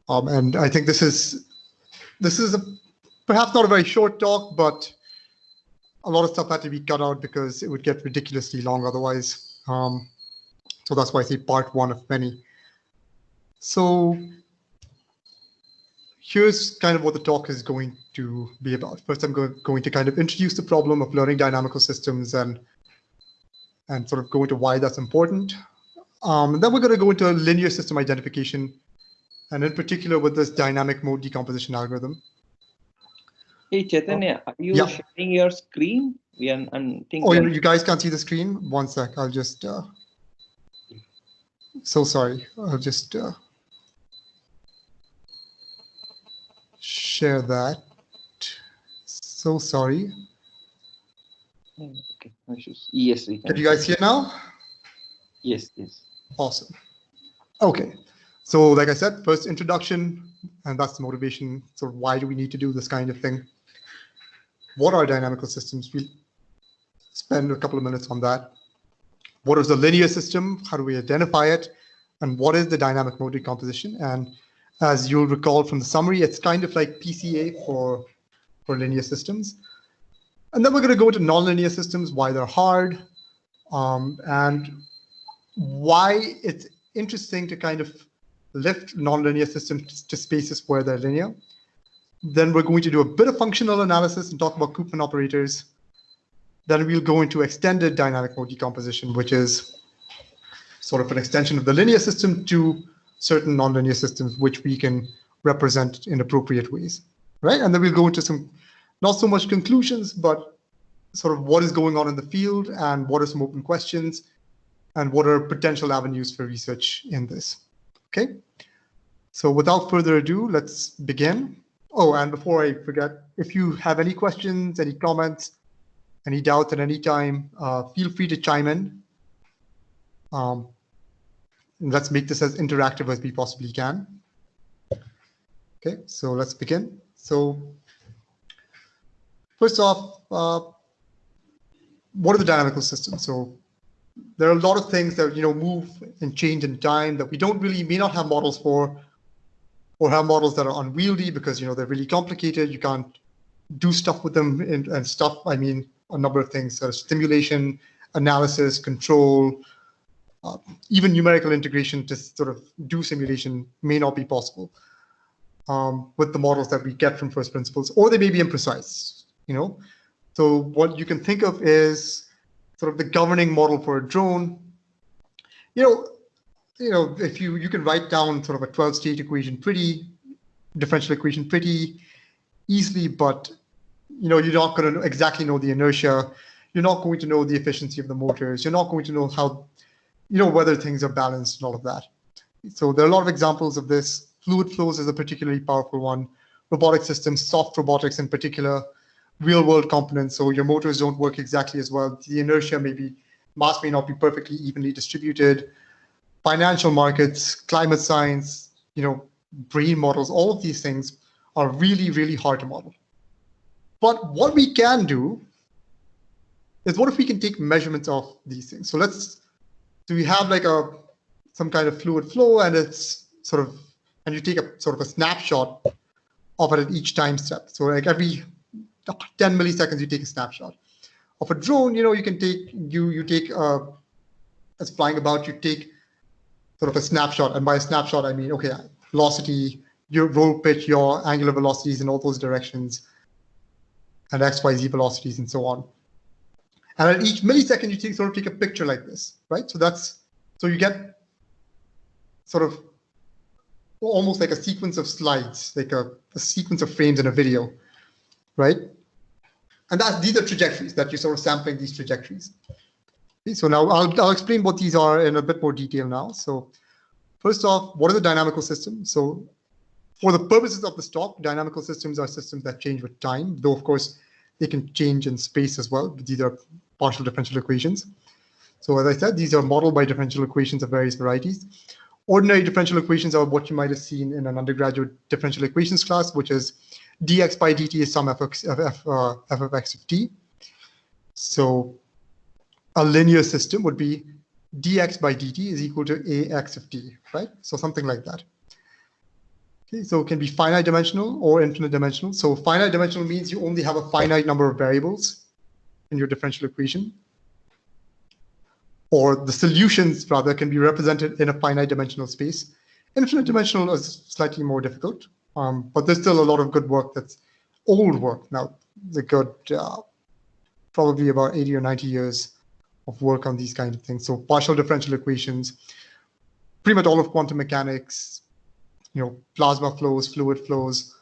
And I think this is perhaps not a very short talk, but a lot of stuff had to be cut out because it would get ridiculously long otherwise. So that's why I say part one of many. So here's kind of what the talk is going to be about. First, I'm going to kind of introduce the problem of learning dynamical systems and sort of go into why that's important. And then we're going to go into linear system identification, and in particular with this dynamic mode decomposition algorithm. Hey Chaitanya, are you sharing your screen? Oh, you guys can't see the screen? One sec, I'll just, so sorry, I'll just share that. So sorry. Okay, yes, we can. Can you guys see it now? Yes, yes. Awesome. Okay, so like I said, first introduction, and that's the motivation. So why do we need to do this kind of thing? What are dynamical systems? We'll spend a couple of minutes on that. What is the linear system? How do we identify it? And what is the dynamic mode decomposition? And as you'll recall from the summary, it's kind of like PCA for linear systems. And then we're going to go to nonlinear systems, why they're hard, and why it's interesting to kind of lift nonlinear systems to spaces where they're linear. Then we're going to do a bit of functional analysis and talk about Koopman operators. Then we'll go into extended dynamic mode decomposition, which is sort of an extension of the linear system to certain nonlinear systems, which we can represent in appropriate ways, right? And then we'll go into some, not so much conclusions, but sort of what is going on in the field and what are some open questions and what are potential avenues for research in this, okay? So without further ado, let's begin. Oh, and before I forget, if you have any questions, any comments, any doubts at any time, feel free to chime in. And let's make this as interactive as we possibly can. Okay, so let's begin. So first off, what are the dynamical systems? So there are a lot of things that move and change in time that we may not have models for, or have models that are unwieldy because they're really complicated. You can't do stuff with them, and stuff, I mean a number of things, stimulation, analysis, control, even numerical integration to sort of do simulation may not be possible with the models that we get from first principles, or they may be imprecise. So what you can think of is sort of the governing model for a drone. If you can write down sort of a 12-state equation differential equation pretty easily, but you're not going to exactly know the inertia. You're not going to know the efficiency of the motors. You're not going to know how, whether things are balanced and all of that. So there are a lot of examples of this. Fluid flows is a particularly powerful one. Robotic systems, soft robotics in particular, real-world components. So your motors don't work exactly as well. The inertia mass may not be perfectly evenly distributed. Financial markets, climate science, brain models, all of these things are really, really hard to model. But what we can do is, what if we can take measurements of these things? So we have like some kind of fluid flow, and it's sort of, and you take a sort of a snapshot of it at each time step. So like every 10 milliseconds, you take a snapshot of a drone. You can take, you take as flying about, you take sort of a snapshot, and by a snapshot I mean, okay, velocity, your roll pitch, your angular velocities in all those directions, and x, y, z velocities, and so on. And at each millisecond, you sort of take a picture like this, right? So you get sort of almost like a sequence of slides, like a sequence of frames in a video, right? And these are trajectories that you're sort of sampling these trajectories. Okay, so now I'll explain what these are in a bit more detail now. So first off, what is a dynamical system? So for the purposes of this talk, dynamical systems are systems that change with time, though of course they can change in space as well. These are partial differential equations. So as I said, these are modeled by differential equations of various varieties. Ordinary differential equations are what you might have seen in an undergraduate differential equations class, which is dx by dt is some f of x of t. So a linear system would be dx by dt is equal to ax of t, right? So something like that. Okay, so it can be finite dimensional or infinite dimensional. So finite dimensional means you only have a finite number of variables in your differential equation. Or the solutions, rather, can be represented in a finite dimensional space. Infinite dimensional is slightly more difficult, but there's still a lot of good work that's old work. Now, the good, probably about 80 or 90 years of work on these kind of things. So partial differential equations, pretty much all of quantum mechanics, plasma flows, fluid flows.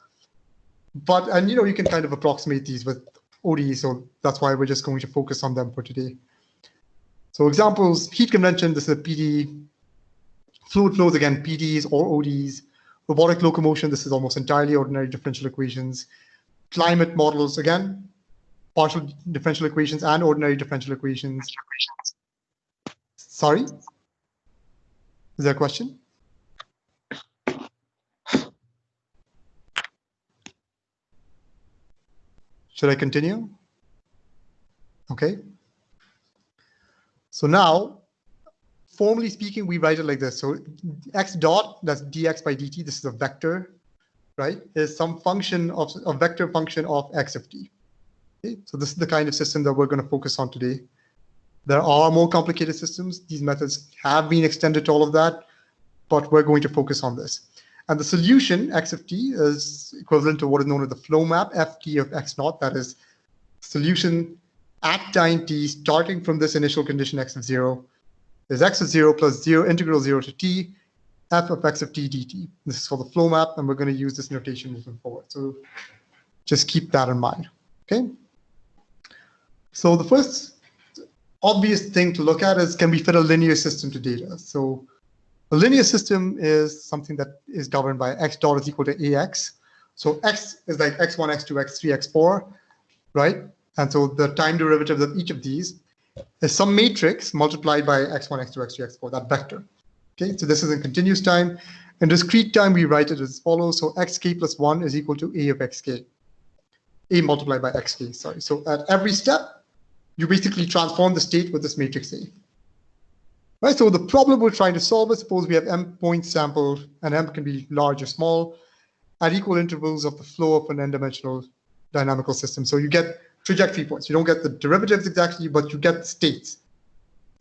And you can kind of approximate these with ODE, so that's why we're just going to focus on them for today. So examples, heat convention, this is a PD. Fluid flows, again, PDs or ODs. Robotic locomotion, this is almost entirely ordinary differential equations. Climate models, again, partial differential equations and ordinary differential equations. Sorry? Is there a question? Should I continue? Okay. So now, formally speaking, we write it like this. So x dot, that's dx by dt, this is a vector, right? Is some function of a vector function of x of t. Okay? So this is the kind of system that we're going to focus on today. There are more complicated systems. These methods have been extended to all of that, but we're going to focus on this. And the solution, x of t, is equivalent to what is known as the flow map, ft of x naught. That is solution at time t, starting from this initial condition x of 0, is x of 0 plus 0 integral 0 to t, f of x of t dt. This is called the flow map, and we're going to use this notation moving forward. So just keep that in mind, okay? So the first obvious thing to look at is, can we fit a linear system to data? So a linear system is something that is governed by x dot is equal to ax. So x is like x1, x2, x3, x4, right? And so the time derivatives of each of these is some matrix multiplied by x1, x2, x3, x4, that vector. Okay, so this is in continuous time. In discrete time, we write it as follows. So xk plus 1 is equal to a of xk. A multiplied by xk, sorry. So at every step, you basically transform the state with this matrix A. Right, so the problem we're trying to solve is, suppose we have m points sampled, and m can be large or small, at equal intervals of the flow of an n-dimensional dynamical system. So you get trajectory points. You don't get the derivatives exactly, but you get states,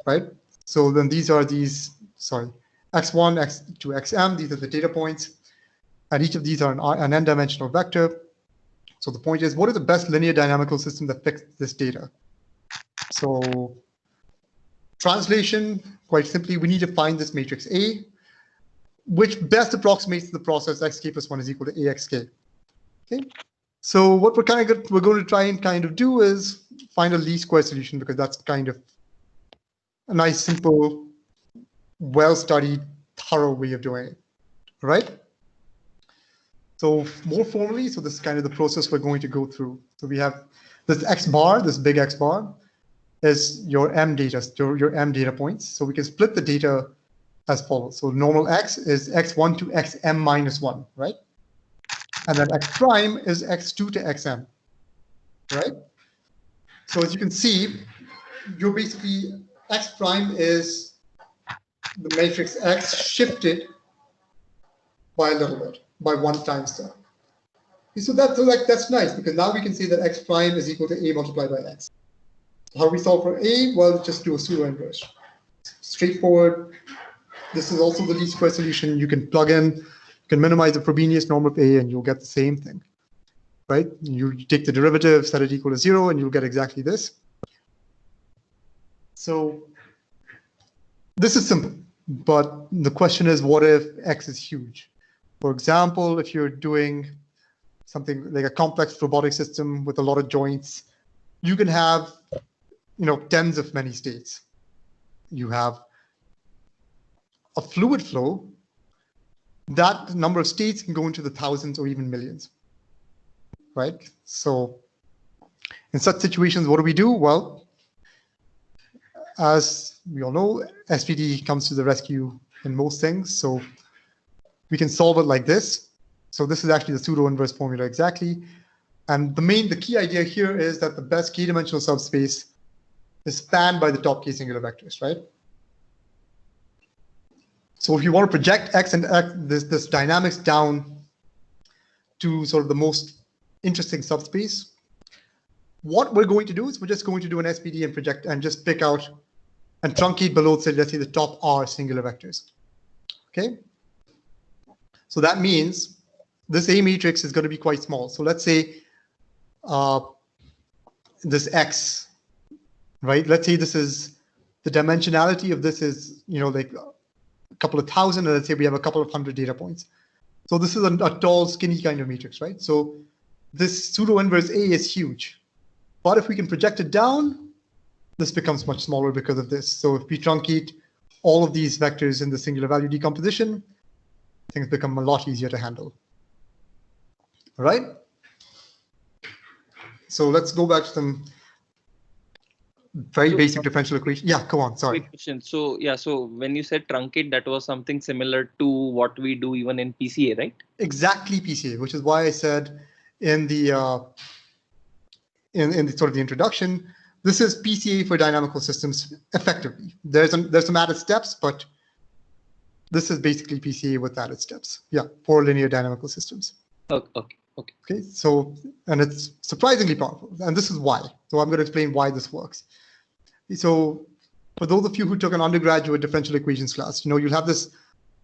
right? So then these are x1, x2, xm, these are the data points. And each of these are an n-dimensional vector. So the point is, what is the best linear dynamical system that fits this data? So translation, quite simply, we need to find this matrix A, which best approximates the process xk plus 1 is equal to axk. Okay. So what we're going to try and kind of do is find a least square solution, because that's kind of a nice, simple, well-studied, thorough way of doing it, right? So more formally, so this is kind of the process we're going to go through. So we have this x bar, this big x bar, is your m data, your m data points. So we can split the data as follows. So normal x is x1 to xm minus 1, right? And then x prime is x2 to xm, right? So as you can see, you're basically, x prime is the matrix x shifted by a little bit, by 1 time step. So that's nice, because now we can say that x prime is equal to a multiplied by x. How do we solve for a? Well, just do a pseudo inverse. Straightforward. This is also the least square solution. You can plug in, you can minimize the Frobenius norm of a, and you'll get the same thing, right? You take the derivative, set it equal to 0, and you'll get exactly this. So this is simple, but the question is, what if x is huge? For example, if you're doing something like a complex robotic system with a lot of joints, you can have, tens of many states. You have a fluid flow, that number of states can go into the thousands or even millions, right? So in such situations, what do? Well, as we all know, SPD comes to the rescue in most things. So we can solve it like this. So this is actually the pseudo inverse formula exactly. And the key idea here is that the best k-dimensional subspace is spanned by the top k singular vectors, right? So if you want to project x and x, this dynamics down to sort of the most interesting subspace. What we're going to do is we're just going to do an SPD and project and just pick out and truncate below, say, let's say the top R singular vectors. Okay. So that means this A matrix is going to be quite small. So let's say this X, right? Let's say this is the dimensionality of this is, like a couple of thousand, and let's say we have a couple of hundred data points. So this is a tall, skinny kind of matrix, right? So this pseudo inverse A is huge. But if we can project it down, this becomes much smaller because of this. So if we truncate all of these vectors in the singular value decomposition, things become a lot easier to handle. All right? So let's go back to some very basic differential equation. Yeah, go on, sorry. Quick question. So yeah, so when you said truncate, that was something similar to what we do even in PCA, right? Exactly PCA, which is why I said in the in the sort of the introduction, this is PCA for dynamical systems effectively. There's some added steps, but this is basically PCA with added steps. Yeah, for linear dynamical systems. Okay. So, and it's surprisingly powerful, and this is why. So I'm going to explain why this works. So for those of you who took an undergraduate differential equations class, you'll have this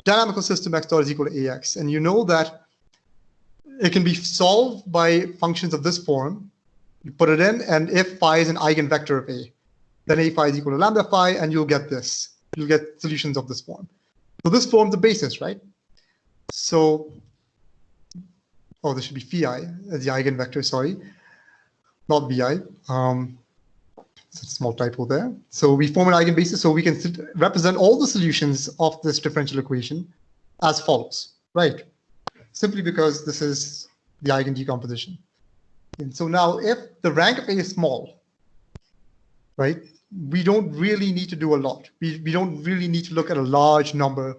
dynamical system x dot is equal to ax, and you know that it can be solved by functions of this form. You put it in, and if phi is an eigenvector of A, then A phi is equal to lambda phi, and you'll get this. You'll get solutions of this form. So this forms the basis, right? So, oh, this should be phi as the eigenvector, sorry, not bi. It's a small typo there. So we form an eigenbasis, so we can represent all the solutions of this differential equation as follows, right? Simply because this is the eigen decomposition. And so now if the rank of A is small, right, we don't really need to do a lot. We don't really need to look at a large number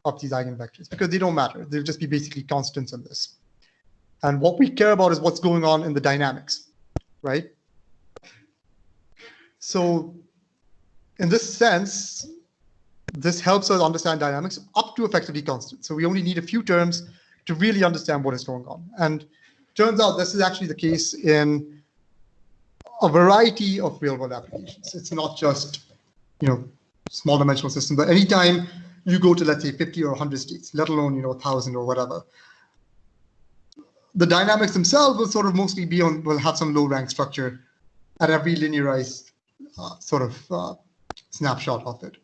of these eigenvectors because they don't matter. They'll just be basically constants in this. And what we care about is what's going on in the dynamics, right? So in this sense, this helps us understand dynamics up to effectively constant. So we only need a few terms to really understand what is going on. And turns out this is actually the case in a variety of real-world applications. It's not just, small dimensional systems, but anytime you go to, let's say, 50 or 100 states, let alone, 1,000 or whatever, the dynamics themselves will sort of mostly will have some low-rank structure at every linearized snapshot of it.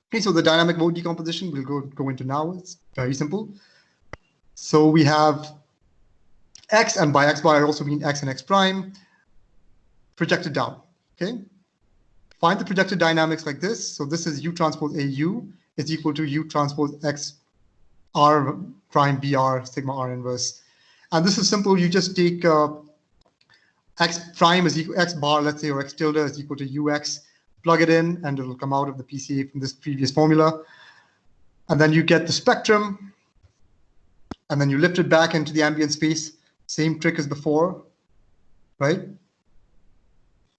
Okay, so the dynamic mode decomposition we'll go into now. It's very simple. So we have x, and by x bar I also mean x and x prime, projected down. Okay. Find the projected dynamics like this. So this is u transpose AU is equal to u transpose x r prime br sigma r inverse. And this is simple. You just take x prime is equal x bar, let's say, or x tilde is equal to ux, plug it in, and it will come out of the PCA from this previous formula. And then you get the spectrum, and then you lift it back into the ambient space. Same trick as before, right?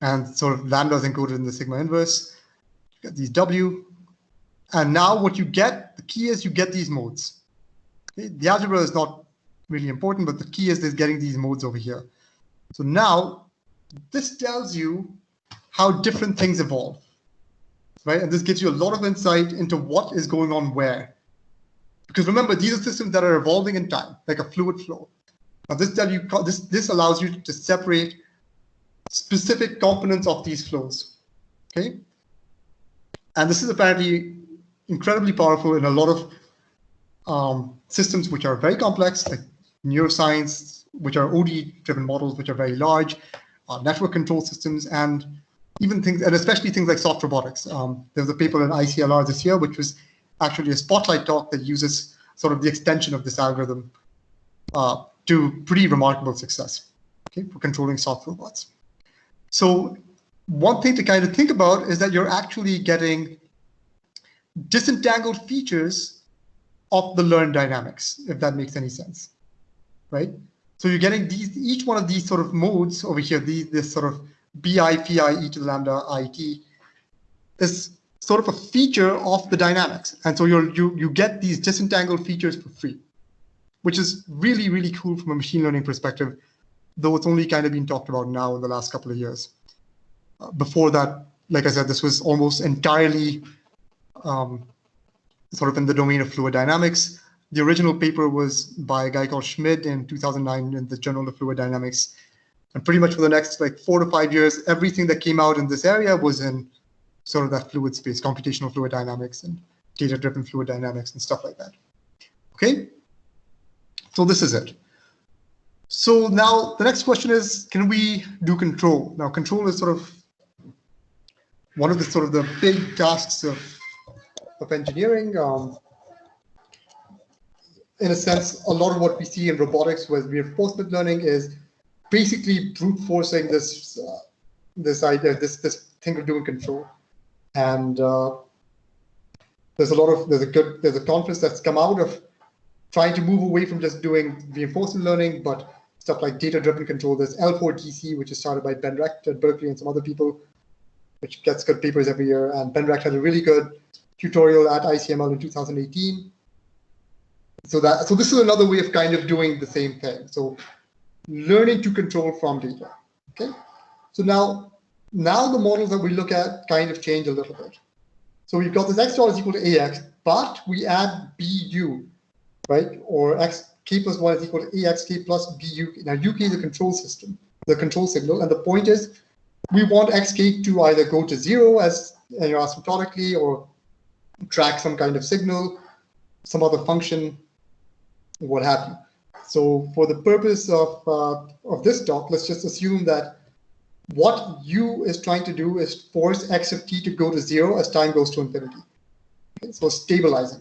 And sort of lambda is encoded in the sigma inverse. You get these W. And now what you get, the key is you get these modes. Okay? The algebra is not really important, but the key is getting these modes over here. So now this tells you how different things evolve, right? And this gives you a lot of insight into what is going on where. Because remember, these are systems that are evolving in time, like a fluid flow. Now this allows you to separate specific components of these flows, okay? And this is apparently incredibly powerful in a lot of systems which are very complex, like neuroscience, which are OD-driven models, which are very large, network control systems, and even things, and especially things like soft robotics. There was a paper in ICLR this year, which was actually a spotlight talk that uses sort of the extension of this algorithm to pretty remarkable success, okay, for controlling soft robots. So one thing to kind of think about is that you're actually getting disentangled features of the learned dynamics, if that makes any sense, right? So you're getting each one of these sort of modes over here, this sort of bi, phi, e to the lambda, it, is sort of a feature of the dynamics. And so you get these disentangled features for free. which is really, really cool from a machine learning perspective, though it's only kind of been talked about now in the last couple of years. Before that, like I said, this was almost entirely sort of in the domain of fluid dynamics. The original paper was by a guy called Schmid in 2009 in the Journal of Fluid Dynamics. And pretty much for the next like 4 to 5 years, everything that came out in this area was in sort of that fluid space, computational fluid dynamics and data-driven fluid dynamics and stuff like that. Okay, so this is it. So now the next question is, can we do control? Now control is sort of one of the big tasks of engineering. In a sense, a lot of what we see in robotics with reinforcement learning is basically brute forcing this thing of doing control. And there's a conference that's come out of trying to move away from just doing reinforcement learning, but stuff like data-driven control. There's L4TC, which is started by Ben Recht at Berkeley and some other people, which gets good papers every year. And Ben Recht had a really good tutorial at ICML in 2018. So this is another way of kind of doing the same thing. So learning to control from data. Okay. So now the models that we look at kind of change a little bit. So we've got this x star is equal to ax, but we add bu, right? Or k plus 1 is equal to axk plus bu. Now uk is the control system, the control signal, and the point is we want xk to either go to 0 as asymptotically or track some kind of signal, some other function, what have you. So for the purpose of this talk, let's just assume that what u is trying to do is force x of t to go to 0 as time goes to infinity. Okay, so stabilizing.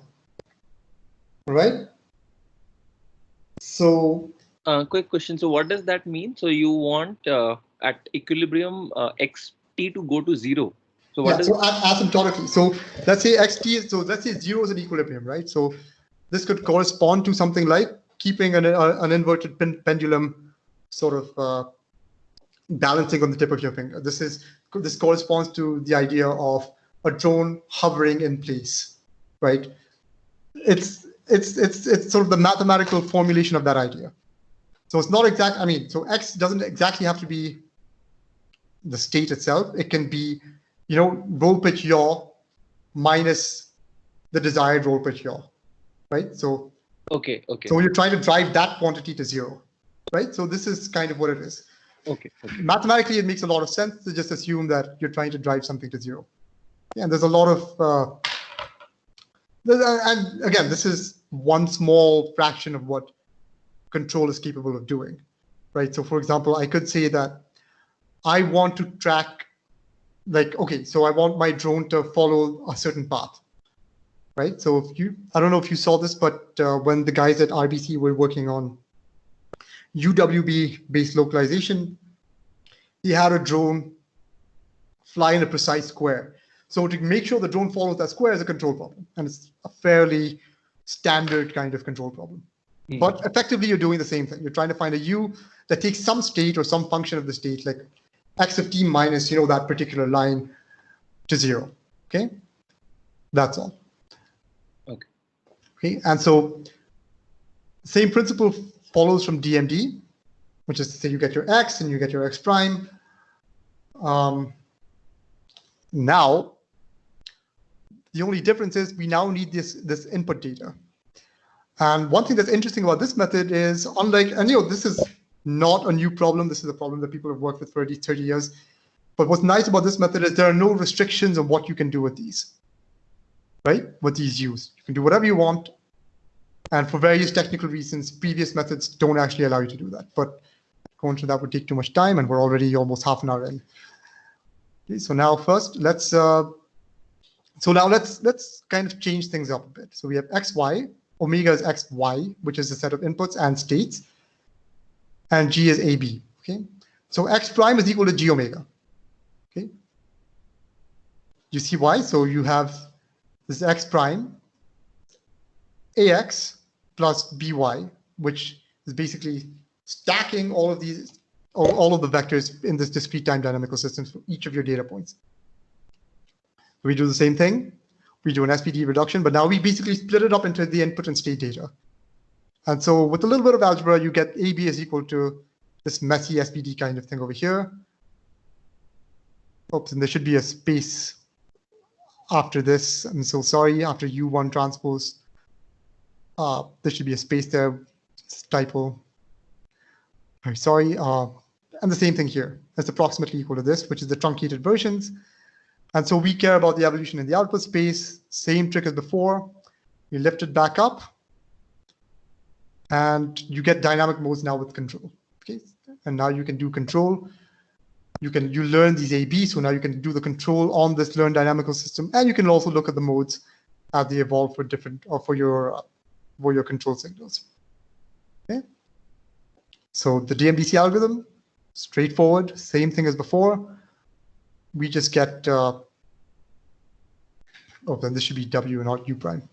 All right. So quick question. So what does that mean? So you want at equilibrium xt to go to 0. So what so asymptotically. So let's say xt is, so let's say 0 is an equilibrium, right? So this could correspond to something like keeping an inverted pendulum sort of balancing on the tip of your finger. This corresponds to the idea of a drone hovering in place, right? It's sort of the mathematical formulation of that idea. So it's not exact. I mean, so x doesn't exactly have to be the state itself. It can be, roll pitch yaw minus the desired roll pitch yaw, right? So okay. So you're trying to drive that quantity to 0, right? So this is kind of what it is. Okay. Mathematically, it makes a lot of sense to just assume that you're trying to drive something to 0. And there's a lot of, and again, this is one small fraction of what control is capable of doing, right? So for example, I could say that I want to track, so I want my drone to follow a certain path, right? So I don't know if you saw this, but when the guys at RBC were working on UWB-based localization, he had a drone fly in a precise square. So to make sure the drone follows that square is a control problem, and it's a fairly standard kind of control problem. Mm-hmm. But effectively, you're doing the same thing. You're trying to find a u that takes some state or some function of the state, like x of t minus, that particular line to 0. Okay, that's all. Okay, and so same principle follows from DMD, which is to say you get your x and you get your x prime. Now, the only difference is we now need this input data. And one thing that's interesting about this method is, unlike, and this is not a new problem. This is a problem that people have worked with for at least 30 years. But what's nice about this method is there are no restrictions on what you can do with these, right? With these u's. You can do whatever you want. And for various technical reasons, previous methods don't actually allow you to do that. But going to that would take too much time, and we're already almost half an hour in. Okay, so now first, let's kind of change things up a bit. So we have xy, omega is xy, which is the set of inputs and states, and g is ab. Okay, so x prime is equal to g omega. Okay, you see why? So you have this x prime, ax plus by, which is basically stacking all of the vectors in this discrete time dynamical system for each of your data points. We do the same thing. We do an SPD reduction, but now we basically split it up into the input and state data. And so with a little bit of algebra, you get AB is equal to this messy SPD kind of thing over here. Oops, and there should be a space after this. I'm so sorry, after U1 transpose. There should be a space there. It's a typo. Very sorry. And the same thing here. That's approximately equal to this, which is the truncated versions. And so we care about the evolution in the output space. Same trick as before. You lift it back up. And you get dynamic modes now with control. Okay, and now you can do control. You learn these AB, so now you can do the control on this learned dynamical system, and you can also look at the modes as they evolve for different or for your control signals. Okay, so the DMDC algorithm, straightforward, same thing as before. We just get then this should be W and not U prime.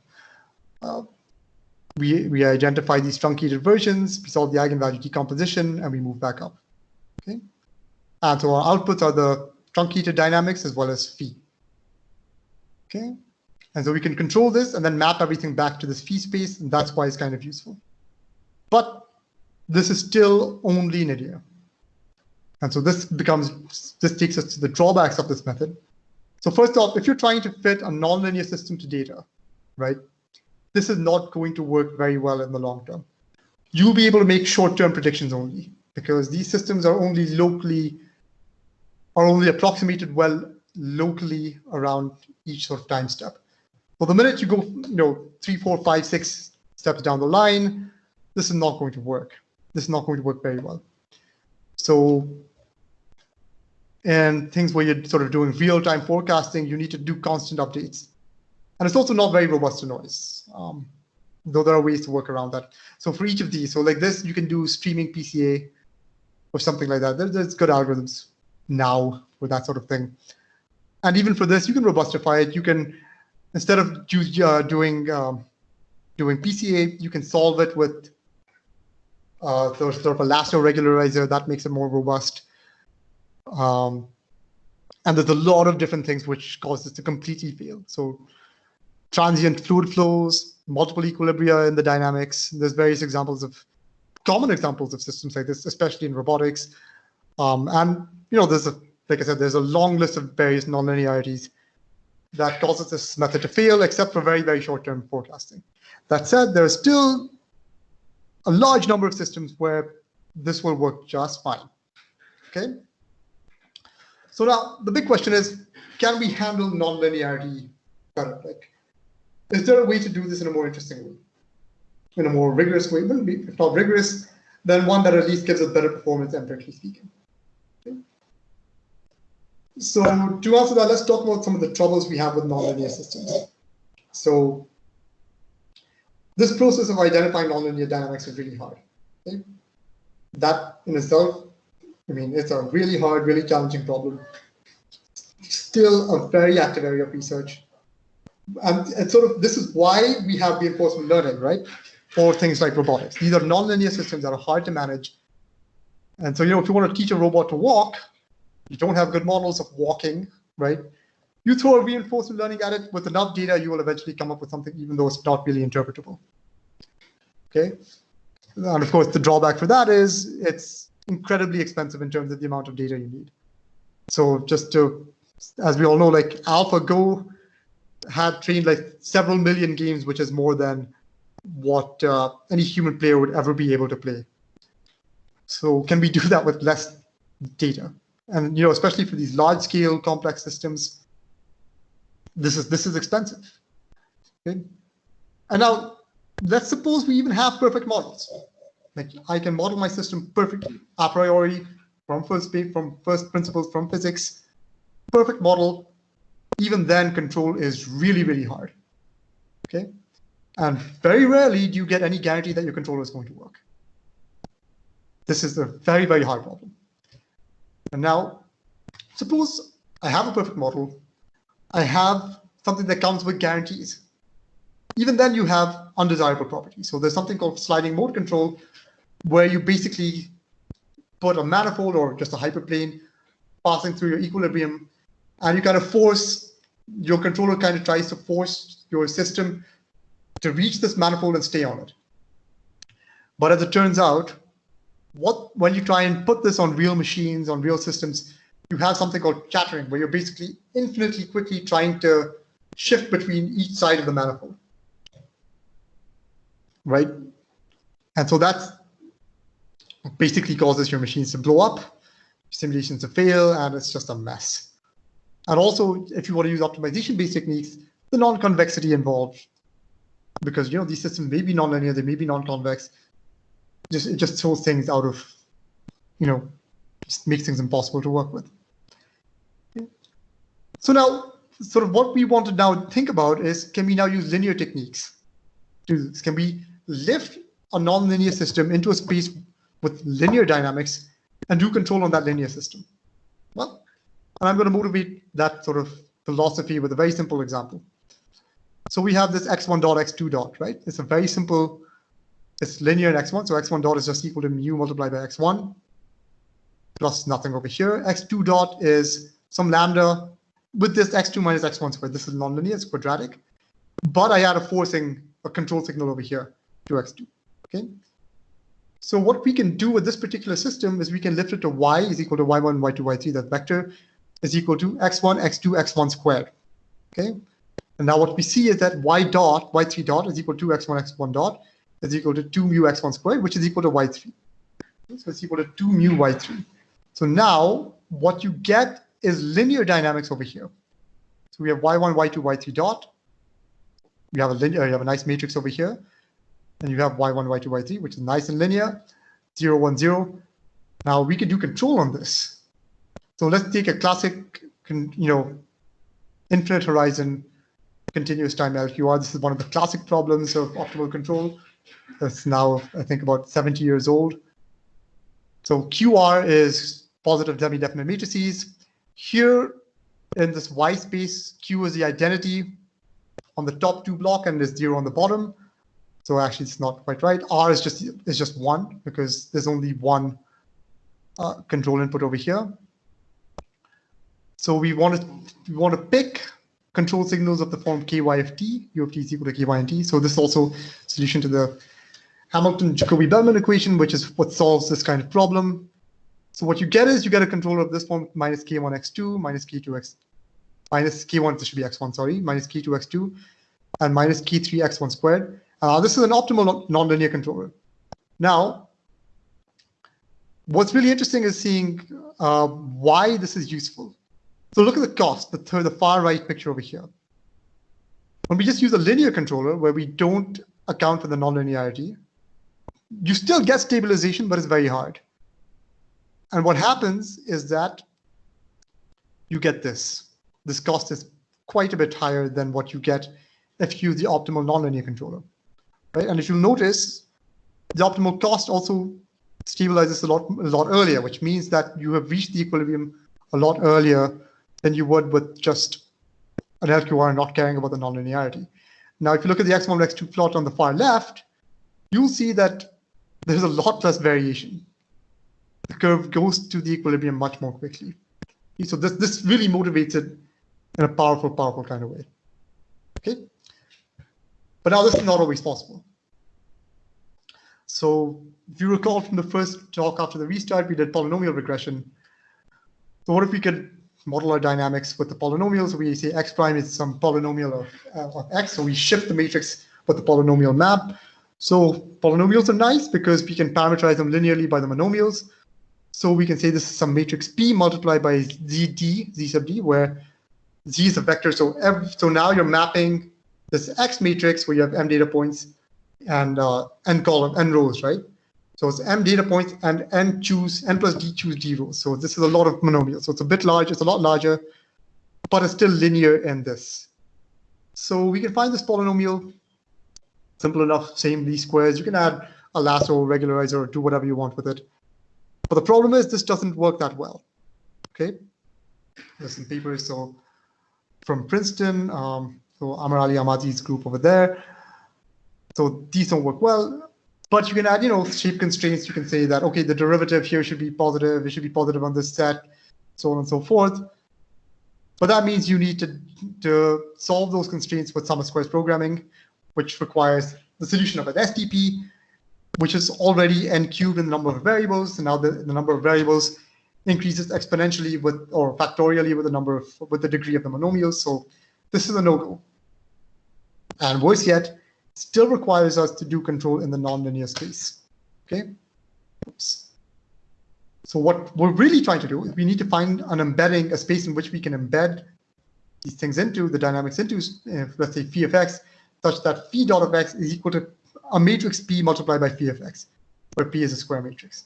We identify these truncated versions, we solve the eigenvalue decomposition, and we move back up. Okay, and so our outputs are the truncated dynamics as well as phi. Okay, and so we can control this and then map everything back to this phi space, and that's why it's kind of useful. But this is still only linear, and so this takes us to the drawbacks of this method. So first off, if you're trying to fit a nonlinear system to data, right? This is not going to work very well in the long term. You'll be able to make short-term predictions only because these systems are only approximated well locally around each sort of time step. Well, the minute you go, 3, 4, 5, 6 steps down the line, this is not going to work. This is not going to work very well. So, and things where you're sort of doing real-time forecasting, you need to do constant updates. And it's also not very robust to noise, though there are ways to work around that. So for each of these, so like this, you can do streaming PCA or something like that. There's good algorithms now for that sort of thing. And even for this, you can robustify it. You can, instead of doing PCA, you can solve it with sort of a lasso regularizer. That makes it more robust. And there's a lot of different things which cause this to completely fail. So transient fluid flows, multiple equilibria in the dynamics. There's various common examples of systems like this, especially in robotics. And like I said, there's a long list of various nonlinearities that causes this method to fail, except for very, very short-term forecasting. That said, there are still a large number of systems where this will work just fine. Okay. So now the big question is, can we handle nonlinearity better? Like, is there a way to do this in a more interesting way, in a more rigorous way? Maybe, if not rigorous, then one that at least gives us better performance, empirically speaking. Okay. So to answer that, let's talk about some of the troubles we have with nonlinear systems. So this process of identifying nonlinear dynamics is really hard. Okay. That in itself, it's a really hard, really challenging problem. Still a very active area of research. And this is why we have reinforcement learning, right? For things like robotics. These are nonlinear systems that are hard to manage. And so, if you want to teach a robot to walk, you don't have good models of walking, right? You throw a reinforcement learning at it with enough data, you will eventually come up with something, even though it's not really interpretable. Okay. And of course, the drawback for that is it's incredibly expensive in terms of the amount of data you need. So as we all know, like AlphaGo had trained like several million games, which is more than what any human player would ever be able to play. So can we do that with less data? And especially for these large-scale complex systems, this is expensive. Okay? And now let's suppose we even have perfect models. Like I can model my system perfectly a priori from first principles from physics. Perfect model. Even then, control is really, really hard. Okay, and very rarely do you get any guarantee that your controller is going to work. This is a very, very hard problem. And now, suppose I have a perfect model. I have something that comes with guarantees. Even then, you have undesirable properties. So there's something called sliding mode control, where you basically put a manifold or just a hyperplane passing through your equilibrium, and you kind of your controller kind of tries to force your system to reach this manifold and stay on it. But as it turns out, when you try and put this on real machines, on real systems, you have something called chattering, where you're basically infinitely quickly trying to shift between each side of the manifold, right? And so that's basically causes your machines to blow up, simulations to fail, and it's just a mess. And also, if you want to use optimization-based techniques, the non-convexity involved, because these systems may be nonlinear, they may be non-convex. It just throws things out of, just makes things impossible to work with. So now, sort of what we want to now think about is, can we now use linear techniques to do this? Can we lift a nonlinear system into a space with linear dynamics and do control on that linear system? Well, and I'm going to motivate that sort of philosophy with a very simple example. So we have this x1 dot, x2 dot, right? It's a very simple, it's linear in x1. So x1 dot is just equal to mu multiplied by x1 plus nothing over here. x2 dot is some lambda with this x2 minus x1 squared. This is nonlinear, it's quadratic. But I add a control signal over here to x2, okay? So what we can do with this particular system is we can lift it to y is equal to y1, y2, y3, that vector is equal to x1, x2, x1 squared, okay? And now what we see is that y dot, y3 dot is equal to x1, x1 dot is equal to 2 mu x1 squared, which is equal to y3. So it's equal to 2 mu y3. So now what you get is linear dynamics over here. So we have y1, y2, y3 dot. You have a nice matrix over here. And you have y1, y2, y3, which is nice and linear, 0, 1, 0. Now we can do control on this. So let's take a classic, infinite horizon continuous time LQR. This is one of the classic problems of optimal control. That's now, I think, about 70 years old. So QR is positive semi-definite matrices. Here in this Y space, Q is the identity on the top two block and there's 0 on the bottom. So actually it's not quite right. R is just 1 because there's only one control input over here. So we want to pick control signals of the form ky of t, u of t is equal to ky and t. So this is also solution to the Hamilton-Jacobi-Bellman equation, which is what solves this kind of problem. So what you get is you get a controller of this form minus k1 x2 minus k2 minus k1, this should be x1, sorry, minus k2 x2 and minus k3 x1 squared. This is an optimal nonlinear controller. Now, what's really interesting is seeing why this is useful. So look at the cost, the far right picture over here. When we just use a linear controller where we don't account for the nonlinearity, you still get stabilization, but it's very hard. And what happens is that you get this. This cost is quite a bit higher than what you get if you use the optimal nonlinear controller, right? And if you'll notice, the optimal cost also stabilizes a lot earlier, which means that you have reached the equilibrium a lot earlier than you would with just an LQR and not caring about the nonlinearity. Now, if you look at the x1 and x2 plot on the far left, you'll see that there's a lot less variation. The curve goes to the equilibrium much more quickly. So this really motivates it in a powerful kind of way. Okay? But now this is not always possible. So if you recall from the first talk after the restart, we did polynomial regression. So what if we could model our dynamics with the polynomials? So we say x prime is some polynomial of x, so we shift the matrix with the polynomial map. So polynomials are nice because we can parameterize them linearly by the monomials. So we can say this is some matrix P multiplied by z sub d, where z is a vector. So now you're mapping this X matrix where you have m data points and n rows, right? So it's m data points and n plus d choose d rows. So this is a lot of monomials. So it's a bit large, it's a lot larger, but it's still linear in this. So we can find this polynomial, simple enough, same least squares. You can add a lasso, regularizer, or do whatever you want with it. But the problem is this doesn't work that well, okay? There's some papers from Princeton, so Amar Ali Ahmadi's group over there. So these don't work well, but you can add, shape constraints. You can say that, okay, the derivative here should be positive. It should be positive on this set, so on and so forth. But that means you need to solve those constraints with sum of squares programming, which requires the solution of an STP. which is already n cubed in the number of variables, and now the number of variables increases exponentially with, or factorially with the number of, with the degree of the monomials. So this is a no-go. And worse yet, still requires us to do control in the nonlinear space. Okay. Oops. So what we're really trying to do is we need to find an embedding, a space in which we can embed these things into, the dynamics into, let's say phi of x, such that phi dot of x is equal to a matrix P multiplied by phi of x, where P is a square matrix.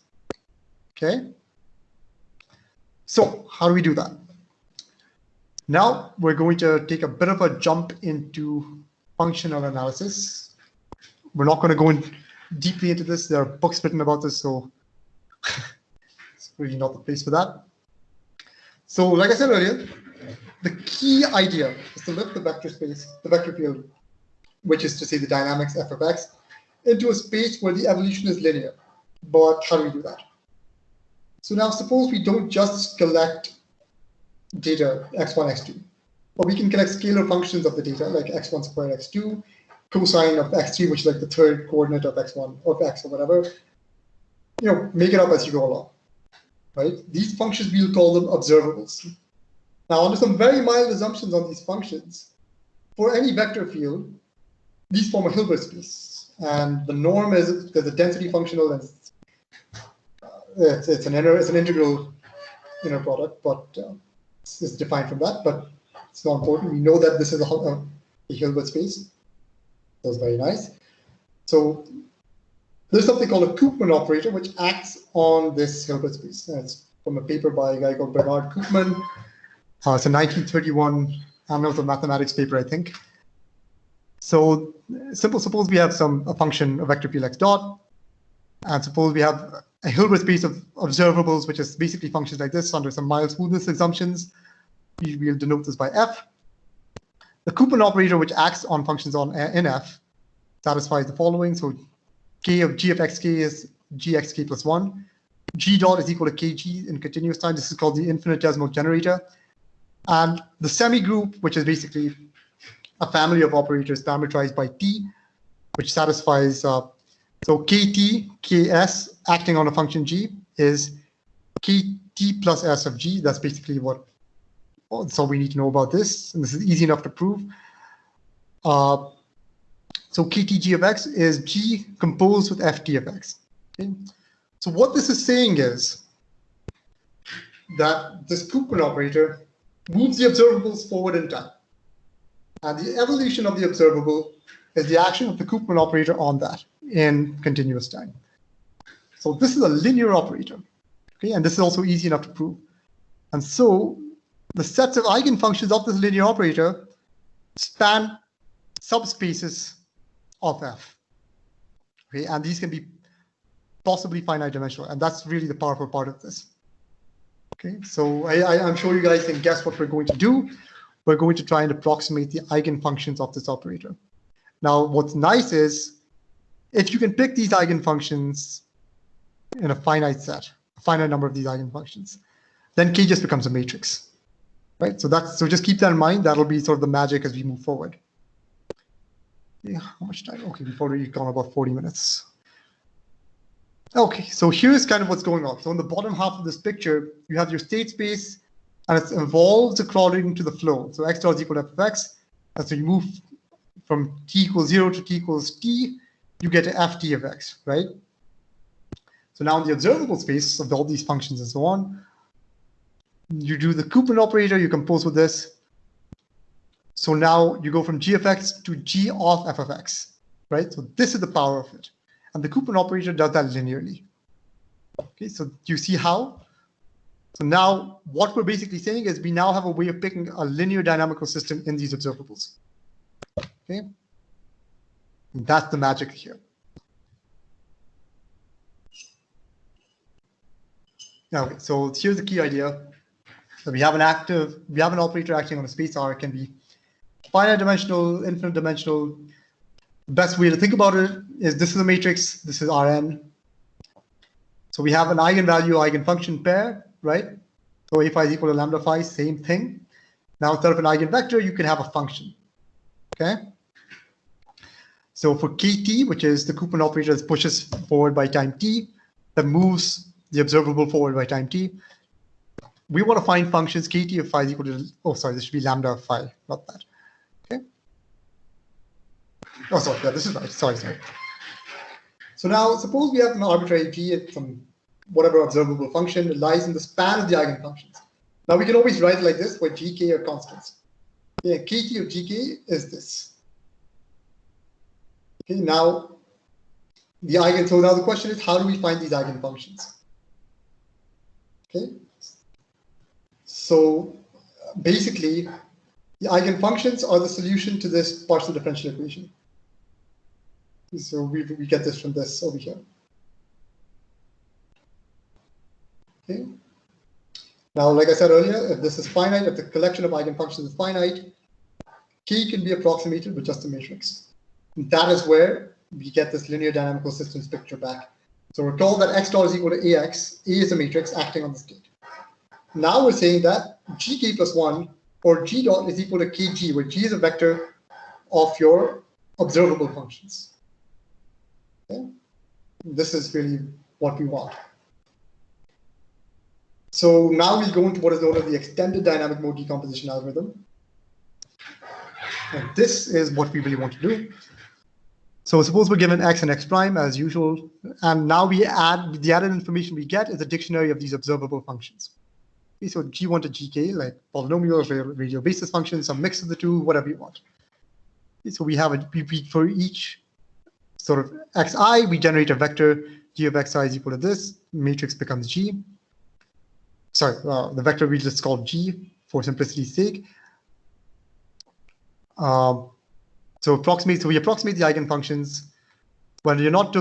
Okay. So how do we do that? Now we're going to take a bit of a jump into functional analysis. We're not going to go in deeply into this. There are books written about this, so it's really not the place for that. So like I said earlier, the key idea is to lift the vector space, the vector field, which is to say the dynamics f of x, into a space where the evolution is linear. But how do we do that? So now suppose we don't just collect data x1, x2, but we can collect scalar functions of the data like x1 squared, x2, cosine of x3, which is like the third coordinate of x1 or x or whatever. You know, make it up as you go along, right? These functions, we'll call them observables. Now, under some very mild assumptions on these functions, for any vector field, these form a Hilbert space. And the norm is there's a density functional, and it's an integral inner product, but it's defined from that, but it's not important. We know that this is a Hilbert space. That's very nice. So there's something called a Koopman operator, which acts on this Hilbert space. It's from a paper by a guy called Bernard Koopman. It's a 1931 Annals of Mathematics paper, I think. So suppose we have a function, a vector field x dot, and suppose we have a Hilbert space of observables, which is basically functions like this under some mild smoothness assumptions. We'll denote this by f. The Koopman operator, which acts on functions in f, satisfies the following. So k of g of xk is gxk plus 1. G dot is equal to kg in continuous time. This is called the infinitesimal generator. And the semigroup, which is basically a family of operators parameterized by t, which satisfies, so kt, ks, acting on a function g, is kt plus s of g. That's basically that's all we need to know about this. And this is easy enough to prove. So ktg of x is g composed with ft of x. Okay? So what this is saying is that this Koopman operator moves the observables forward in time. And the evolution of the observable is the action of the Koopman operator on that in continuous time. So this is a linear operator. Okay, and this is also easy enough to prove. And so the sets of eigenfunctions of this linear operator span subspaces of f. Okay, and these can be possibly finite dimensional, and that's really the powerful part of this. Okay, so I'm sure you guys can guess what we're going to do. We're going to try and approximate the eigenfunctions of this operator. Now, what's nice is if you can pick these eigenfunctions in a finite set, a finite number of these eigenfunctions, then K just becomes a matrix, right? So just keep that in mind. That'll be sort of the magic as we move forward. Yeah, how much time? Okay, we've already gone about 40 minutes. Okay, so here's kind of what's going on. So in the bottom half of this picture, you have your state space, and it evolves according to the flow. So x dot is equal to f of x. And so you move from t equals 0 to t equals t, you get to ft of x, right? So now in the observable space of all these functions and so on, you do the Koopman operator, you compose with this. So now you go from g of x to g of f of x, right? So this is the power of it. And the Koopman operator does that linearly. Okay, so do you see how? So now what we're basically saying is we now have a way of picking a linear dynamical system in these observables. Okay, and that's the magic here. Okay, so here's the key idea. So we have an operator acting on a space R. It can be finite dimensional, infinite dimensional. The best way to think about it is this is a matrix, this is Rn. So we have an eigenvalue, eigenfunction pair, right? So A phi is equal to lambda phi, same thing. Now instead of an eigenvector, you can have a function, okay? So for kt, which is the Koopman operator that pushes forward by time t, that moves the observable forward by time t, we want to find functions kt of phi is equal to, oh, sorry, this should be lambda of phi, not that. Okay. Oh, sorry, yeah, this is right. Sorry. So now suppose we have an arbitrary g at some whatever observable function that lies in the span of the eigenfunctions. Now we can always write it like this, where gk are constants. Okay, kt of gk is this. Okay, now so now the question is, how do we find these eigenfunctions? Okay, so basically, the eigenfunctions are the solution to this partial differential equation. So we get this from this over here. Okay. Now, like I said earlier, if this is finite, if the collection of eigenfunctions is finite, K can be approximated with just a matrix. And that is where we get this linear dynamical systems picture back. So recall that x dot is equal to ax. A is a matrix acting on the state. Now we're saying that gk plus 1 or g dot is equal to kg, where g is a vector of your observable functions. Okay? This is really what we want. So now we'll go into what is known as the extended dynamic mode decomposition algorithm. And this is what we really want to do. So suppose we're given x and x prime as usual, and now we add the added information we get is a dictionary of these observable functions. Okay, so g1 to gk, like polynomials, radial basis functions, some mix of the two, whatever you want. Okay, so we have for each sort of xi, we generate a vector g of xi is equal to this. Matrix becomes g. Sorry, the vector we just called g for simplicity's sake. So we approximate the eigenfunctions when you're not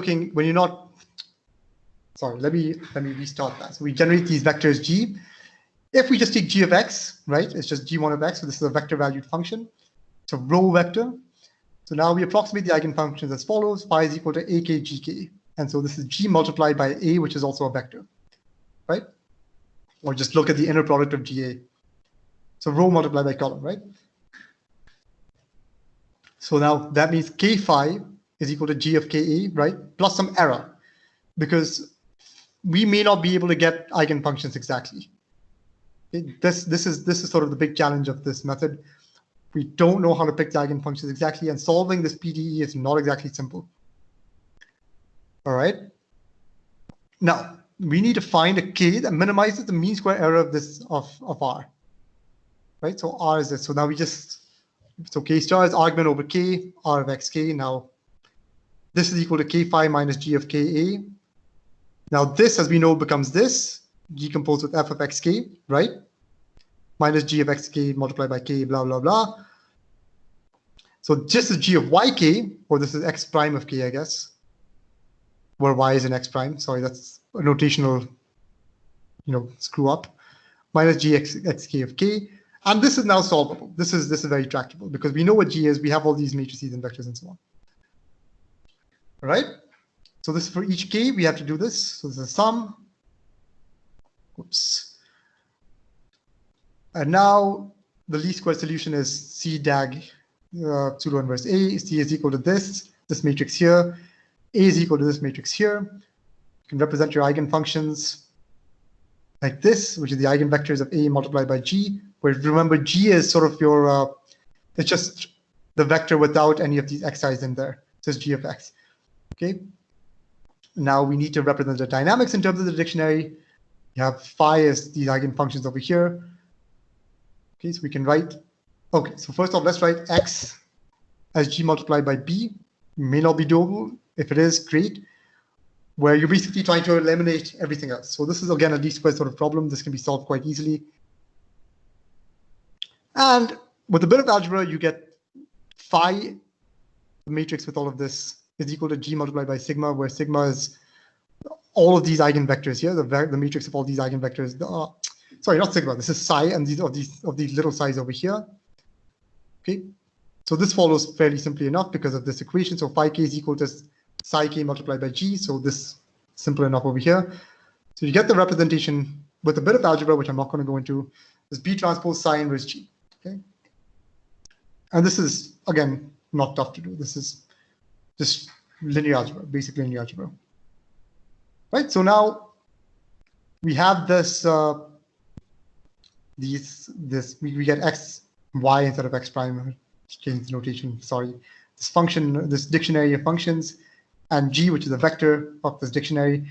sorry, let me restart that. So we generate these vectors g. If we just take g of x, right, it's just g1 of x, so this is a vector valued function. It's a row vector. So now we approximate the eigenfunctions as follows: phi is equal to ak gk. And so this is g multiplied by a, which is also a vector, right? Or just look at the inner product of GA. So row multiplied by column, right? So now that means K phi is equal to G of KA, right? Plus some error, because we may not be able to get eigenfunctions exactly. Okay? This is sort of the big challenge of this method. We don't know how to pick the eigenfunctions exactly, and solving this PDE is not exactly simple. All right. Now, we need to find a k that minimizes the mean square error of this of R. Right? So R is this. So now so k star is argument over k, R of xk. Now this is equal to k phi minus g of ka. Now this, as we know, becomes this, decomposed with f of xk, right? Minus g of xk multiplied by k, blah, blah, blah. So this is g of yk, or this is x prime of k, I guess, where y is an x prime. Sorry, that's a notational, screw up. Minus xk of k. And this is now solvable. This is very tractable because we know what g is. We have all these matrices and vectors and so on. All right. So this is for each k. We have to do this. So this is a sum. Oops. And now the least square solution is C dag pseudo inverse A. C is equal to this matrix here. A is equal to this matrix here. You can represent your eigenfunctions like this, which is the eigenvectors of A multiplied by G, where remember G is sort of your, it's just the vector without any of these xi's in there. So it's G of x. Okay. Now we need to represent the dynamics in terms of the dictionary. You have phi as these eigenfunctions over here. Okay, so we can write, okay, so first off, let's write x as G multiplied by B. May not be doable. If it is, great. Where you're basically trying to eliminate everything else. So this is, again, a least square sort of problem. This can be solved quite easily. And with a bit of algebra, you get phi, the matrix with all of this, is equal to G multiplied by sigma, where sigma is all of these eigenvectors here, the matrix of all these eigenvectors. Sorry, not sigma. This is psi, and these little psi's over here. Okay, so this follows fairly simply enough because of this equation. So phi k is equal to psi k multiplied by g. So this simple enough over here. So you get the representation with a bit of algebra, which I'm not going to go into. Is B transpose psi inverse g. Okay, and this is again not tough to do. This is just linear algebra, basic linear algebra. Right, so now we have this, we get x, y instead of x prime, change the notation, sorry. This function, this dictionary of functions, and G, which is a vector of this dictionary.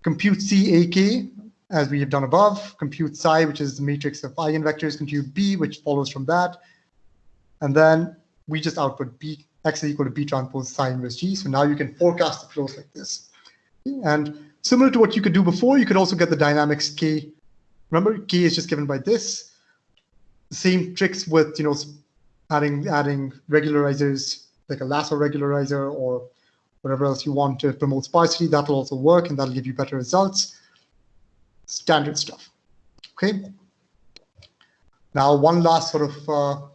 Compute C, A, K, as we have done above. Compute psi, which is the matrix of eigenvectors. Compute B, which follows from that. And then we just output B, x is equal to B transpose psi inverse G. So now you can forecast the flows like this. And similar to what you could do before, you could also get the dynamics K. Remember, K is just given by this. The same tricks with, adding regularizers, like a lasso regularizer or whatever else you want to promote sparsity. That will also work, and that'll give you better results. Standard stuff. Okay. Now, one last sort of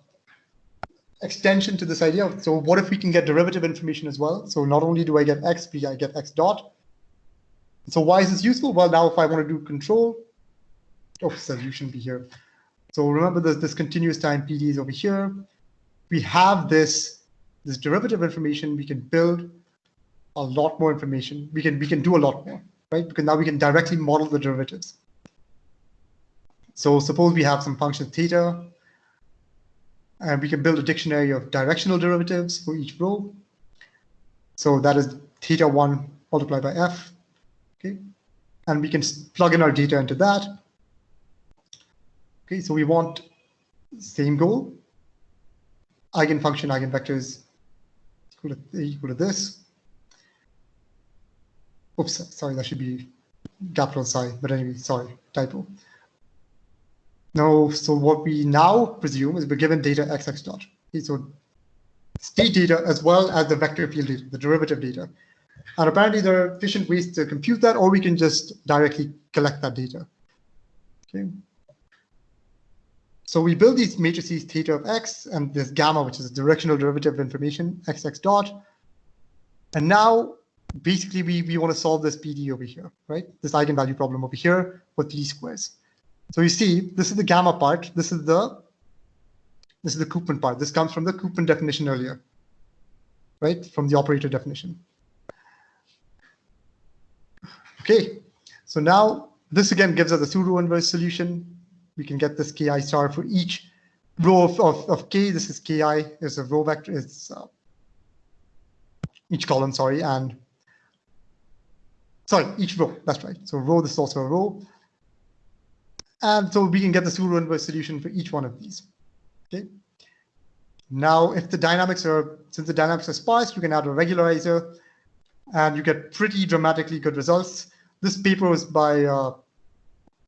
extension to this idea. So what if we can get derivative information as well? So not only do I get x, but I get x dot. So why is this useful? Well, now if I want to do control, you shouldn't be here. So remember this continuous time PD is over here. We have this derivative information. We can build a lot more information. We can do a lot more, right? Because now we can directly model the derivatives. So suppose we have some function theta, and we can build a dictionary of directional derivatives for each row. So that is theta1 multiplied by f, okay? And we can plug in our data into that. Okay, so we want same goal, eigenfunction, eigenvectors equal to this. Oops, sorry, that should be capital psi, but anyway, sorry, typo. No, so what we now presume is we're given data xx dot. Okay, so state data as well as the vector field data, the derivative data. And apparently there are efficient ways to compute that, or we can just directly collect that data. Okay. So we build these matrices theta of x and this gamma, which is a directional derivative information, xx dot. And now basically we want to solve this PD over here, right? This eigenvalue problem over here with these squares. So you see, this is the gamma part. This is the Koopman part. This comes from the Koopman definition earlier, right? From the operator definition. Okay, so now this again gives us a pseudo inverse solution. We can get this ki star for each row of k. This is ki is a row vector. It's each column, sorry, and sorry, each row. That's right. So row. This is also a row. And so we can get the pseudo inverse solution for each one of these. Okay. Now, if the dynamics are, since the dynamics are sparse, you can add a regularizer, and you get pretty dramatically good results. This paper was by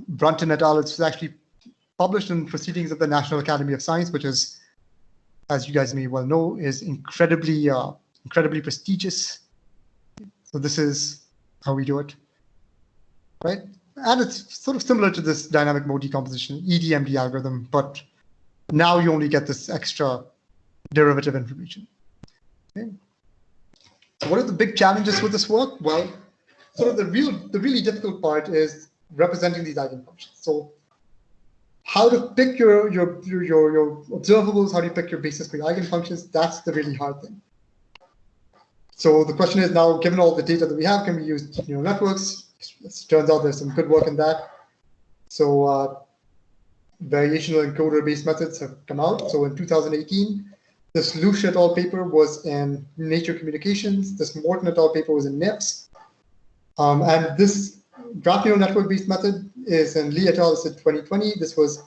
Brunton et al. It's actually published in Proceedings of the National Academy of Science, which is, as you guys may well know, is incredibly prestigious. So this is how we do it, right? And it's sort of similar to this dynamic mode decomposition, EDMD algorithm, but now you only get this extra derivative information. Okay. So what are the big challenges with this work? Well, sort of the really difficult part is representing these eigenfunctions. So how to pick your observables, how do you pick your basis for your eigenfunctions? That's the really hard thing. So the question is now, given all the data that we have, can we use neural networks? It turns out there's some good work in that. So variational encoder-based methods have come out. So in 2018, this Lucia et al. Paper was in Nature Communications. This Morton et al. Paper was in NIPS. And this graph neural network-based method is in Lee et al. It's in 2020. This was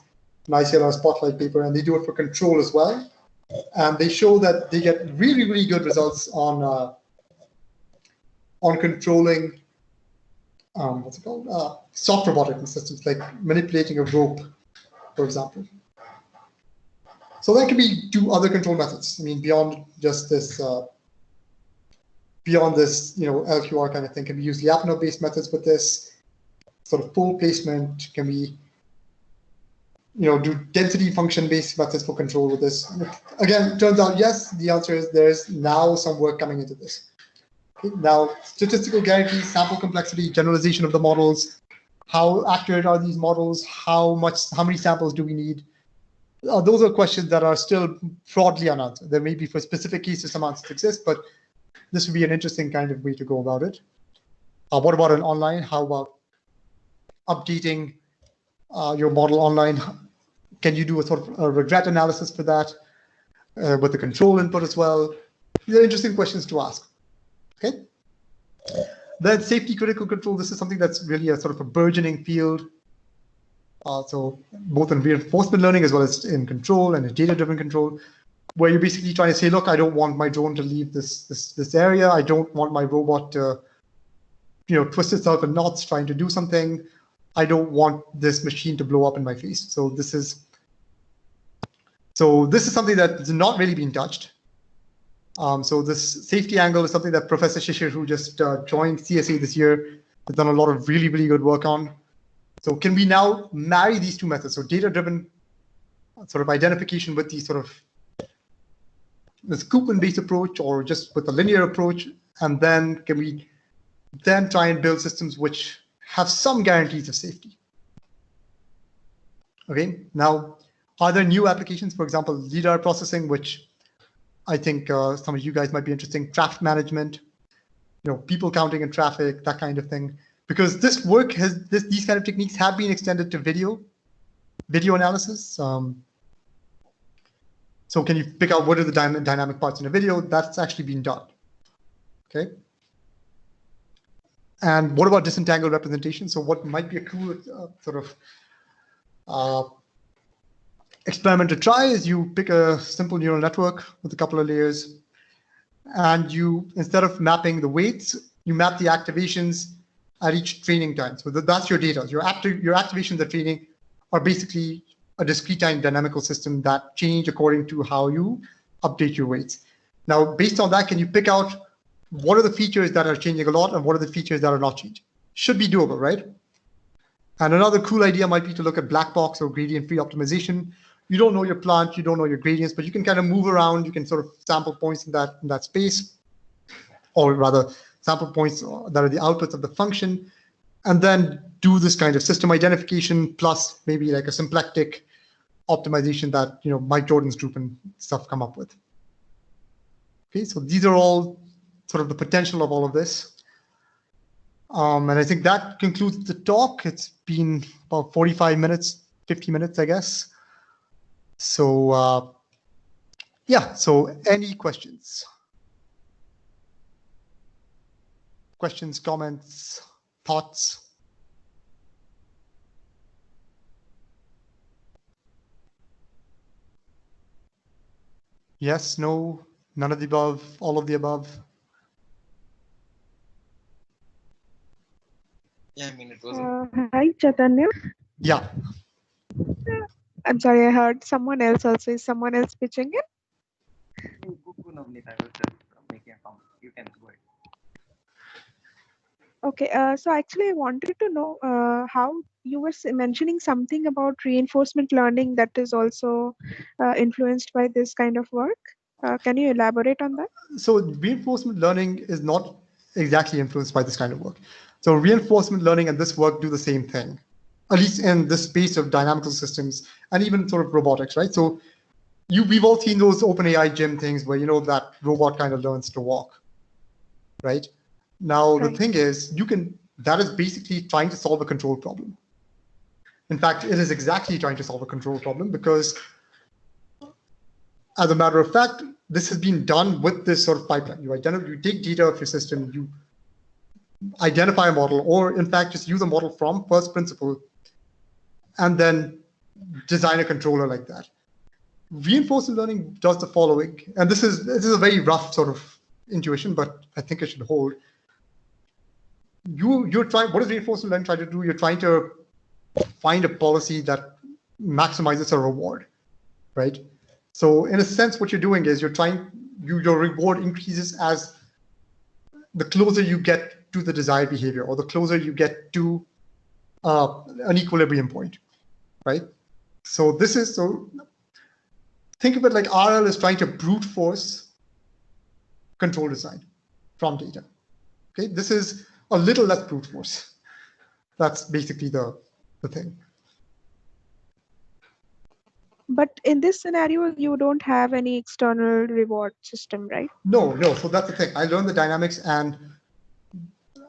an ICLR Spotlight paper, and they do it for control as well. And they show that they get really, really good results on controlling what's it called? Soft robotic systems, like manipulating a rope, for example. So that can be do other control methods. I mean, beyond just this, LQR kind of thing, can be used Lyapunov-based methods with this sort of pole placement. Can be, do density function-based methods for control with this. Again, turns out yes. The answer is there's now some work coming into this. Okay, now, statistical guarantees, sample complexity, generalization of the models. How accurate are these models? How many samples do we need? Those are questions that are still broadly unanswered. There may be for specific cases some answers exist, but This would be an interesting kind of way to go about it. What about an online? How about updating your model online? Can you do a sort of a regret analysis for that with the control input as well? These are interesting questions to ask. Okay. Then safety critical control. This is something that's really a sort of a burgeoning field. So both in reinforcement learning as well as in control and in data-driven control, where you're basically trying to say, look, I don't want my drone to leave this area. I don't want my robot to, twist itself in knots trying to do something. I don't want this machine to blow up in my face. So this is something that's not really been touched. So this safety angle is something that Professor Shishir, who just joined CSA this year, has done a lot of really, really good work on. So can we now marry these two methods? So data-driven sort of identification with the sort of this Koopman-based approach, or just with a linear approach, and then can we then try and build systems which have some guarantees of safety? Okay, now, are there new applications, for example, LiDAR processing, which I think some of you guys might be interested in, traffic management, people counting in traffic, that kind of thing. Because this work these kind of techniques have been extended to video analysis. So can you pick out what are the dynamic parts in a video? That's actually been done. Okay. And what about disentangled representation? So what might be a cool sort of experiment to try is you pick a simple neural network with a couple of layers, and you, instead of mapping the weights, you map the activations at each training time. So that's your data. Your activations at training are basically a discrete time dynamical system that change according to how you update your weights. Now, based on that, can you pick out what are the features that are changing a lot and what are the features that are not changing? Should be doable, right? And another cool idea might be to look at black box or gradient-free optimization. You don't know your plant, you don't know your gradients, but you can kind of move around. You can sort of sample points in that space, or rather sample points that are the outputs of the function, and then do this kind of system identification plus maybe like a symplectic optimization that Mike Jordan's group and stuff come up with. Okay, so these are all sort of the potential of all of this. And I think that concludes the talk. It's been about 45 minutes, 50 minutes, I guess. So yeah, so any questions? Questions, comments, thoughts? Yes, no, none of the above, all of the above? Yeah, I mean, it was. Hi, Chaitanya. Yeah. I'm sorry, I heard someone else also. Is someone else pitching in? I was just making a comment. You can go ahead. Okay, so actually I wanted to know how you were mentioning something about reinforcement learning that is also influenced by this kind of work. Can you elaborate on that? So reinforcement learning is not exactly influenced by this kind of work. So reinforcement learning and this work do the same thing, at least in this space of dynamical systems and even sort of robotics, right? So we've all seen those OpenAI gym things where that robot kind of learns to walk, right? Now the thing is, that is basically trying to solve a control problem. In fact, it is exactly trying to solve a control problem because, as a matter of fact, this has been done with this sort of pipeline. You take data of your system, you identify a model, or in fact, just use a model from first principle, and then design a controller like that. Reinforcement learning does the following, and this is a very rough sort of intuition, but I think it should hold. You're trying. What does reinforcement learning try to do? You're trying to find a policy that maximizes a reward, right? So in a sense, what you're doing is your reward increases as the closer you get to the desired behavior, or the closer you get to an equilibrium point, right? So think of it like RL is trying to brute force control design from data. Okay, this is a little less brute force. That's basically the thing. But in this scenario, you don't have any external reward system, right? No. So that's the thing. I learned the dynamics and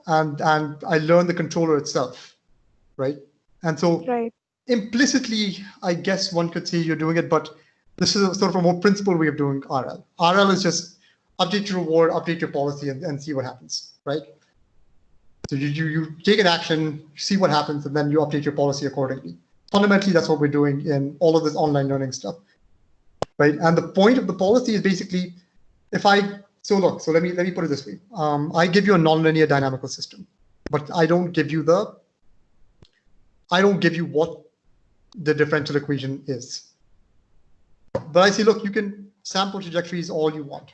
I learned the controller itself, right? And so Right. implicitly, I guess one could say you're doing it, but this is a sort of a more principled way of doing RL. RL is just update your reward, update your policy, and see what happens, right? So you take an action, see what happens, and then you update your policy accordingly. Fundamentally, that's what we're doing in all of this online learning stuff, right? And the point of the policy is basically, so let me put it this way. I give you a nonlinear dynamical system, but I don't give you what the differential equation is. But I say, look, you can sample trajectories all you want.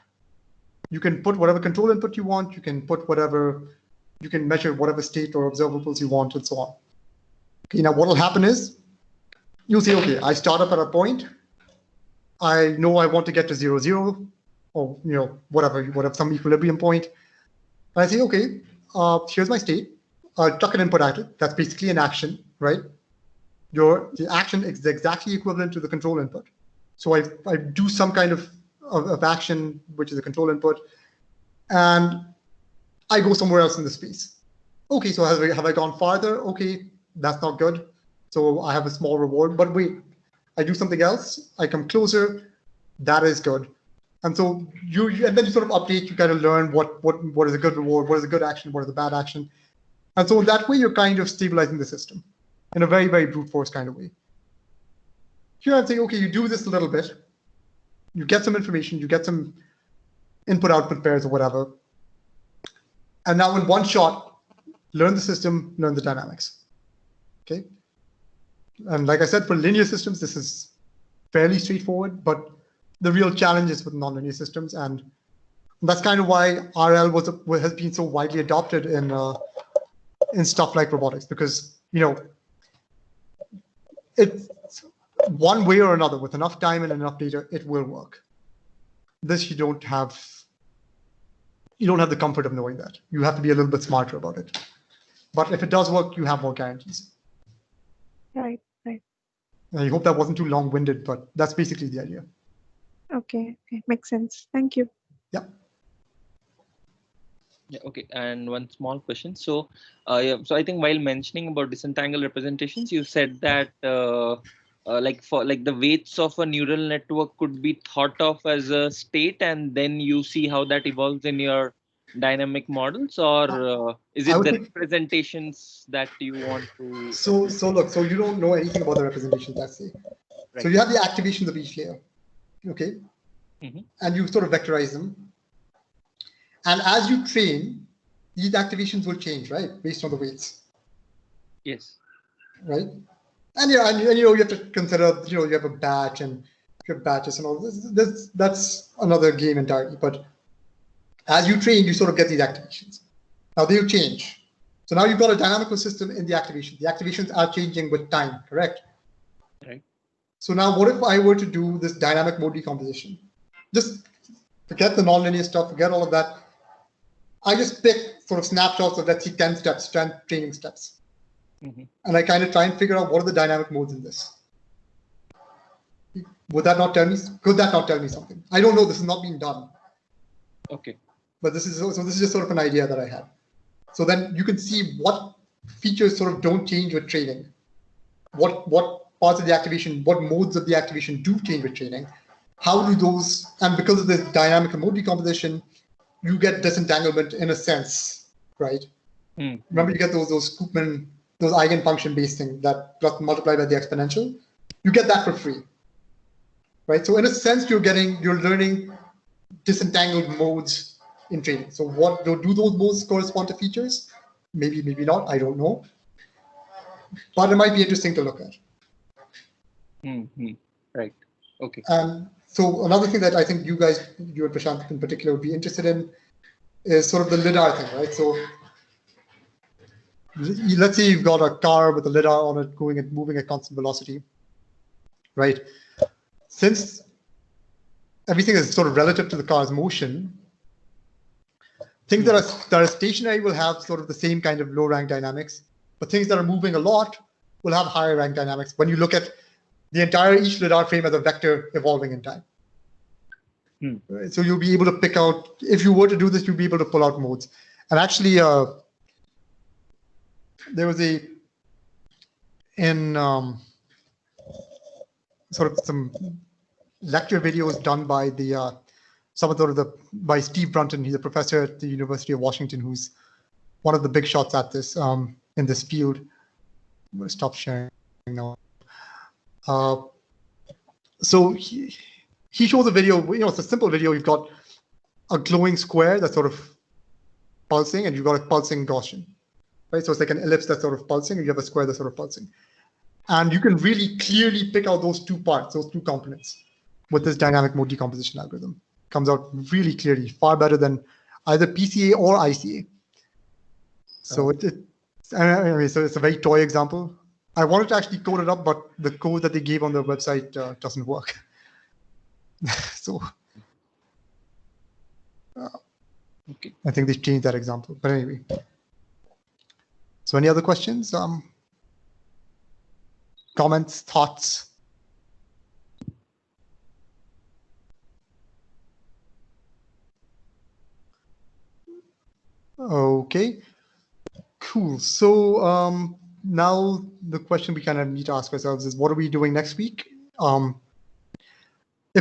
You can put whatever control input you want. You can measure whatever state or observables you want, and so on. Okay, now what will happen is, you'll say, okay, I start up at a point. I know I want to get to 0, 0, or whatever some equilibrium point. And I say, okay, here's my state. Chuck an input at it. That's basically an action, right? The action is exactly equivalent to the control input. So I do some kind of action, which is a control input, and I go somewhere else in the space. Okay, so have I gone farther? Okay, that's not good. So I have a small reward, but wait, I do something else. I come closer. That is good. And so and then you sort of update. You kind of learn what is a good reward, what is a good action, what is a bad action, and so that way you're kind of stabilizing the system in a very, very brute force kind of way. Here I'm saying, okay, you do this a little bit. You get some information. You get some input-output pairs or whatever. And now in one shot, learn the system, learn the dynamics. Okay. And like I said, for linear systems, this is fairly straightforward, but the real challenge is with nonlinear systems. And that's kind of why RL has been so widely adopted in stuff like robotics, because, it's one way or another, with enough time and enough data, it will work. This, you don't have the comfort of knowing that. You have to be a little bit smarter about it. But if it does work, you have more guarantees. Right. I hope that wasn't too long-winded, but that's basically the idea. Okay, makes sense. Thank you. Yeah. Yeah, okay, and one small question. So, so I think while mentioning about disentangled representations, you said that the weights of a neural network could be thought of as a state, and then you see how that evolves in your dynamic models, or is it the representations that you want to? So you don't know anything about the representations, let's say. Right. So you have the activations of each layer, okay? Mm-hmm. And you sort of vectorize them. And as you train, these activations will change, right, based on the weights. Yes. Right. And you have to consider, you have a batch and you have batches and all this. That's another game entirely. But as you train, you sort of get these activations. Now they'll change. So now you've got a dynamical system in the activation. The activations are changing with time, correct? Right. So now what if I were to do this dynamic mode decomposition? Just forget the nonlinear stuff, forget all of that. I just pick sort of snapshots of, let's see, 10 training steps. Mm-hmm. And I kind of try and figure out what are the dynamic modes in this. Could that not tell me something? I don't know. This is not being done. Okay. But this is just sort of an idea that I had. So then you can see what features sort of don't change with training. What parts of the activation, what modes of the activation do change with training. How do those, and because of this dynamic mode decomposition, you get disentanglement in a sense, right? Mm. Remember, you get those Koopman, those eigenfunction based thing that plus multiplied by the exponential. You get that for free, right? So in a sense, you're learning disentangled modes in training. So what do those modes correspond to features? Maybe not. I don't know. But it might be interesting to look at. Mm-hmm. Right. Okay. So another thing that I think you and Prashant in particular would be interested in is sort of the lidar thing, right? So let's say you've got a car with a lidar on it going and moving at constant velocity, right? Since everything is sort of relative to the car's motion, things that are stationary will have sort of the same kind of low rank dynamics, but things that are moving a lot will have higher rank dynamics when you look at the entire each lidar frame as a vector evolving in time. Right? So you'll be able to pick out, if you were to do this, you'll be able to pull out modes. And actually, there was sort of some lecture videos done by by Steve Brunton. He's a professor at the University of Washington, who's one of the big shots at this in this field. I'm going to stop sharing now. So he shows a video. It's a simple video. You've got a glowing square that's sort of pulsing, and you've got a pulsing Gaussian, right? So it's like an ellipse that's sort of pulsing, and you have a square that's sort of pulsing. And you can really clearly pick out those two parts, those two components, with this dynamic mode decomposition algorithm. Comes out really clearly, far better than either PCA or ICA. So so it's a very toy example. I wanted to actually code it up, but the code that they gave on their website doesn't work. So okay. I think they changed that example. But anyway. So any other questions? Comments, thoughts? Okay, cool. So now the question we kind of need to ask ourselves is, what are we doing next week?